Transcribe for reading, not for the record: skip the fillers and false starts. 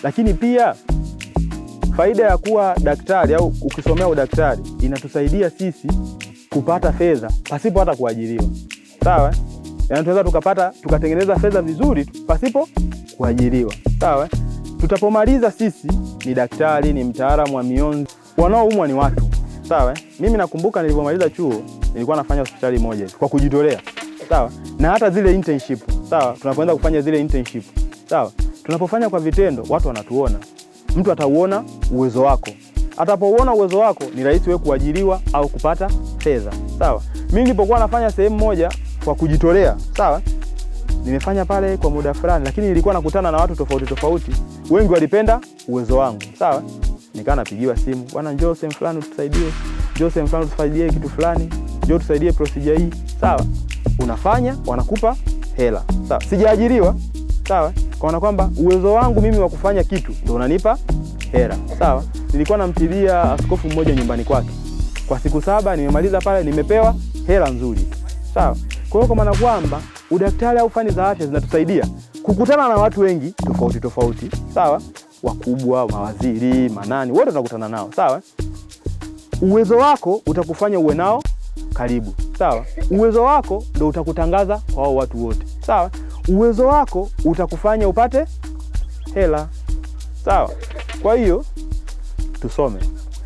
Lakini pia faida ya kuwa daktari au ukisomea udaktari inatusaidia sisi kupata fedha pasipo hata kuajiriwa. Sawa? Yaani tunaweza tukatengeneza fedha vizuri pasipo kuajiriwa. Sawa? Tutapomaliza sisi ni daktari, ni mtaalamu wa mionzi. Wanaoumwa ni watu. Sawa? Mimi nakumbuka nilipomaliza chuo nilikuwa nafanya hospitali moja kwa kujitolea. Sawa? Na hata zile internship. Sawa? Tunapoenda kufanya zile internship. Sawa? Tunapofanya kwa vitendo watu wanatuona. Mtu atauona uwezo wako. Atapouona uwezo wako ni rahisi wewe kuajiriwa au kupata fedha. Sawa? Mimi nilipokuwa nafanya sehemu moja kwa kujitolea, sawa? Nimefanya pale kwa muda fulani, lakini nilikuwa nakutana na watu tofauti tofauti. Wengi walipenda uwezo wangu, sawa? Nikawa napigiwa simu, bwana njoo sehemu fulani utusaidie. Njoo sehemu fulani utusaidie kitu fulani. Njoo tusaidie procedure hii. Sawa? Unafanya, wanakupa hela. Sawa? Sijaajiriwa. Sawa? Kwaona kwamba uwezo wangu mimi wa kufanya kitu ndio unanipa hela. Sawa? Nilikuwa namtilia askofu mmoja nyumbani kwake. Kwa siku 7 nimemaliza pale, nimepewa hela nzuri. Sawa? Kwa hiyo kwa maana kwamba udaktari au fani za afya zinatusaidia kukutana na watu wengi tofauti tofauti. Sawa? Wakubwa, mawaziri, manani, wote tunakutana nao. Sawa? Uwezo wako utakufanya uwe nao karibu. Sawa? Uwezo wako ndio utakutangaza kwa hao watu wote. Sawa? Uwezo wako utakufanya upate hela. Sawa? Kwa hiyo tusome.